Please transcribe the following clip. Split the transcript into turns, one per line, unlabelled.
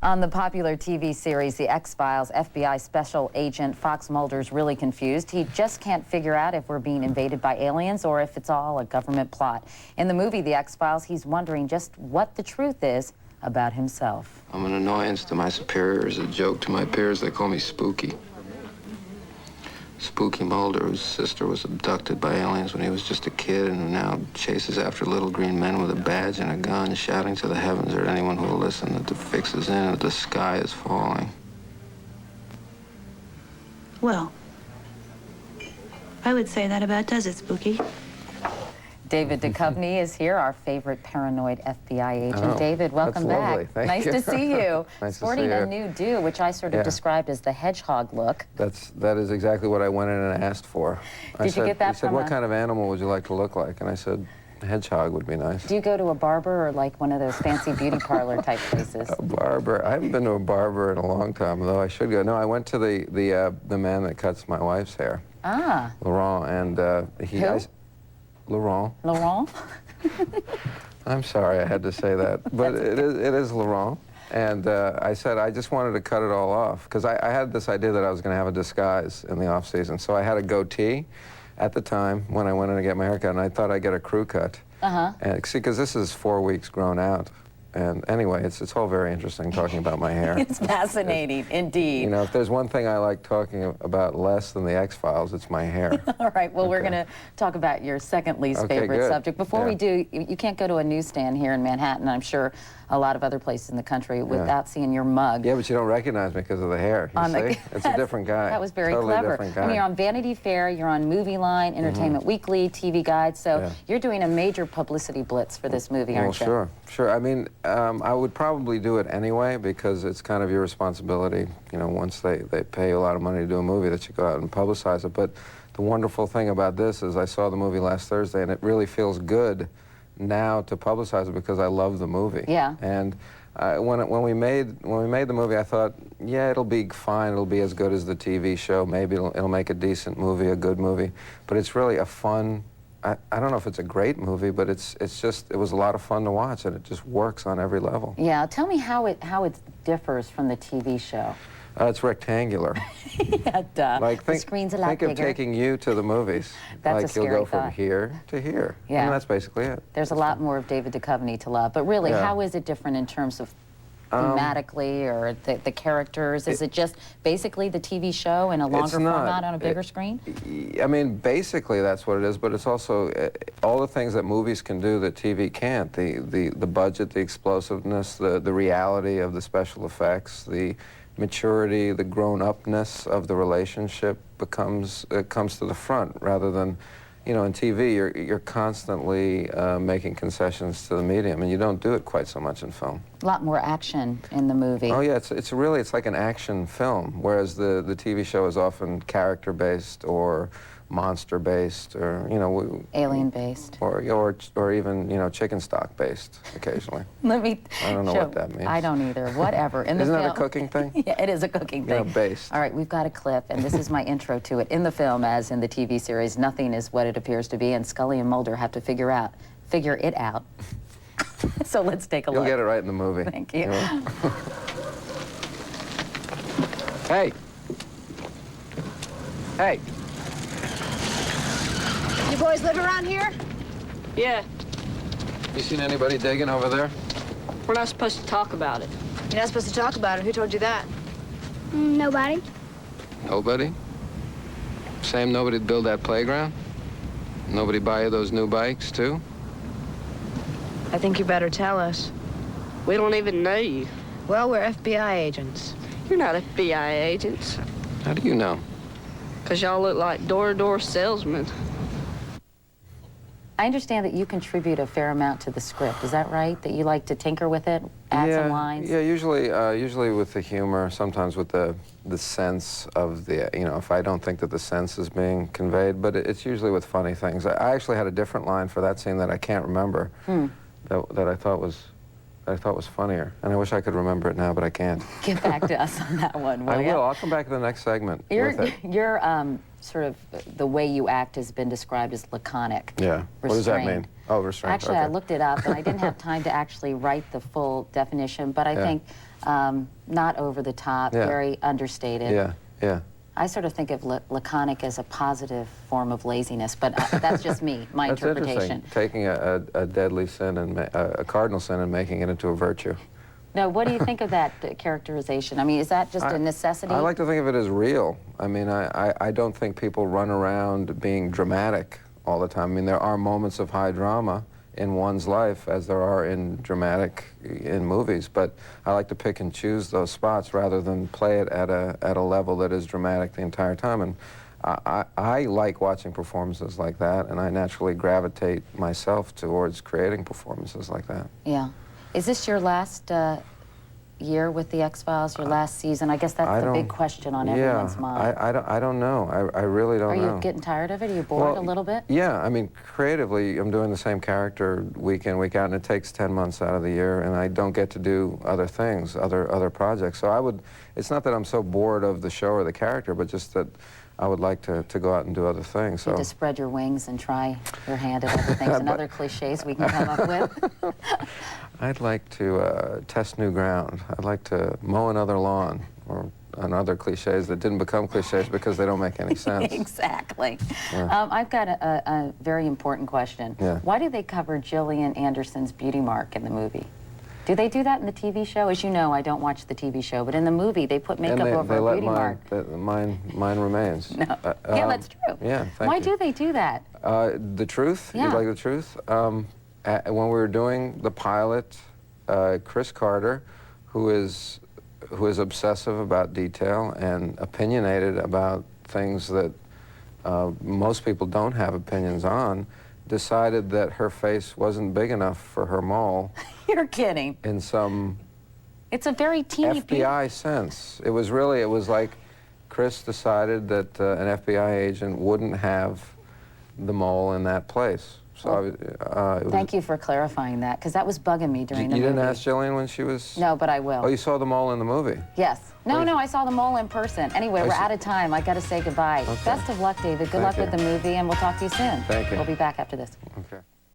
On the popular TV series The X-Files, FBI Special Agent Fox Mulder's really confused. He just can't figure out if we're being invaded by aliens or if it's all a government plot. In the movie The X-Files, he's wondering just what the truth is about himself.
I'm an annoyance to my superiors, a joke to my peers. They call me Spooky. Spooky Mulder, whose sister was abducted by aliens when he was just a kid and who now chases after little green men with a badge and a gun, shouting to the heavens or anyone who will listen that the fix is in and that the sky is falling.
Well, I would say that about does it, Spooky.
David Duchovny is here, our favorite paranoid FBI agent.
Oh,
David, welcome
lovely.
back.
Thank
nice
you.
to see you.
Nice
Sporting
to see you.
a new do, which I sort of described as the hedgehog look.
That is exactly what I went in and asked for.
Did you get that
He said,
from
what kind of animal would you like to look like? And I said, a hedgehog would be nice.
Do you go to a barber or like one of those fancy beauty parlor type places?
A barber? I haven't been to a barber in a long time, though I should go. No, I went to the man that cuts my wife's hair.
Ah.
Laurent, and he...
Who?
Laurent.
Laurent?
I'm sorry I had to say that, but it is Laurent. And I said I just wanted to cut it all off, because I had this idea that I was going to have a disguise in the off-season. So I had a goatee at the time when I went in to get my haircut, and I thought I'd get a crew cut.
Uh-huh.
And see, because this is 4 weeks grown out. And anyway, it's all very interesting talking about my hair.
It's fascinating, indeed.
You know, if there's one thing I like talking about less than the X-Files, it's my hair.
All right, well,
Okay.
we're going to talk about your second least favorite
good.
subject. Before we do, you can't go to a newsstand here in Manhattan, I'm sure a lot of other places in the country, without seeing your mug.
Yeah, but you don't recognize me because of the hair, you see? It's a different guy.
That was very
totally
clever.
Different guy.
I mean, you're on Vanity Fair, you're on Movie Line, Entertainment Weekly, TV Guide, so you're doing a major publicity blitz for this movie, aren't you?
Well, sure. I mean, I would probably do it anyway because it's kind of your responsibility, you know, once they pay you a lot of money to do a movie that you go out and publicize it. But the wonderful thing about this is I saw the movie last Thursday and it really feels good now to publicize it because I love the movie.
Yeah.
And when we made the movie, I thought, yeah, it'll be fine. It'll be as good as the TV show. Maybe it'll make a decent movie, a good movie. But it's really a fun. I don't know if it's a great movie, but it was a lot of fun to watch, and it just works on every level.
Yeah, tell me how it differs from the TV show.
It's rectangular.
Yeah, duh.
Like
the screen's a lot bigger.
Think of taking you to the movies.
That's
like
a scary
you'll go
thought.
from here to here.
Yeah.
And that's basically it.
There's a lot more of David Duchovny to love, but really, how is it different in terms of thematically or the characters? Is it just basically the TV show in a longer format on a bigger screen?
I mean, basically that's what it is, but it's also all the things that movies can do that TV can't. The budget, the explosiveness, the reality of the special effects, the maturity, the grown-upness of the relationship comes to the front rather than, you know, in TV you're constantly making concessions to the medium, and you don't do it quite so much in film.
A lot more action in the movie.
Oh yeah, it's really like an action film, whereas the TV show is often character-based or monster-based or, you know,
alien-based.
Or even, you know, chicken stock-based occasionally.
Let me
I don't know what that means.
I don't either. Whatever. In the
Isn't
film,
that a cooking thing?
Yeah, it is a cooking thing.
You know, based.
All right, we've got a clip, and this is my intro to it. In the film, as in the TV series, nothing is what it appears to be, and Scully and Mulder have to figure it out. So let's take a look.
You'll get it right in the movie.
Thank you.
Hey. Hey.
You boys live around here?
Yeah,
You seen anybody digging over there?
we're not supposed to talk about it.
You're not supposed to talk about it. Who told you that?
Nobody.
Nobody? Same nobody'd build that playground? Nobody buy you those new bikes, too?
I think you better tell us.
We don't even know you.
Well, we're FBI agents.
You're not FBI agents,
How do you know?
'cause y'all look like door-to-door salesmen.
I understand that you contribute a fair amount to the script. Is that right? That you like to tinker with it, add some lines?
Yeah, usually with the humor, sometimes with the sense of the, you know, if I don't think that the sense is being conveyed, but it's usually with funny things. I actually had a different line for that scene that I can't remember, that I thought was funnier, and I wish I could remember it now, but I can't.
Get back to us on that one, will
I
ya?
will. I'll come back to the next segment with it.
Your sort of the way you act has been described as laconic.
Yeah. What does that mean?
Restrained.
Oh, restrained.
Actually,
okay.
I looked it up, and I didn't have time to actually write the full definition, but I think not over the top,
Yeah.
very understated.
Yeah, yeah.
I sort of think of laconic as a positive form of laziness, but that's just me, my
That's
interpretation.
interesting, taking a deadly sin and a cardinal sin and making it into a virtue.
No, what do you think of that characterization? I mean, is that just a necessity?
I like to think of it as real. I mean, I don't think people run around being dramatic all the time. I mean, there are moments of high drama in one's life, as there are in movies, but I like to pick and choose those spots rather than play it at a level that is dramatic the entire time. And I like watching performances like that, and I naturally gravitate myself towards creating performances like that.
Yeah. Is this your last year with the X-Files, your last season? I guess that's the big question on everyone's mind.
I don't know. I really don't know.
Are you getting tired of it? Are you bored a little bit?
Yeah, I mean, creatively, I'm doing the same character week in, week out, and it takes 10 months out of the year, and I don't get to do other things, other projects. So it's not that I'm so bored of the show or the character, but just that I would like to go out and do other things. So
to spread your wings and try your hand at other things and other cliches we can come up with.
I'd like to test new ground. I'd like to mow another lawn, or on other cliches that didn't become cliches because they don't make any sense.
Exactly.
Yeah.
I've got a very important question.
Yeah.
Why do they cover Gillian Anderson's beauty mark in the movie? Do they do that in the TV show? As you know, I don't watch the TV show, but in the movie, they put makeup over a beauty mark.
Mine remains.
No. Yeah, that's true.
Yeah, thank you.
Why do they do that?
The truth?
Yeah.
You'd like the truth? When we were doing the pilot, Chris Carter, who is obsessive about detail and opinionated about things that most people don't have opinions on, decided that her face wasn't big enough for her mole.
You're kidding.
In some
It's a very teeny
FBI sense. It was like Chris decided that an FBI agent wouldn't have the mole in that place. So
Thank you for clarifying that, because that was bugging me during the movie.
You didn't ask Gillian when she was...
No, but I will.
Oh, you saw the mole in the movie?
Yes. No, I saw the mole in person. Anyway, we're out of time. I got to say goodbye.
Okay.
Best of luck, David. Good luck with the movie, and we'll talk to you soon.
Thank you.
We'll be back after this.
Okay.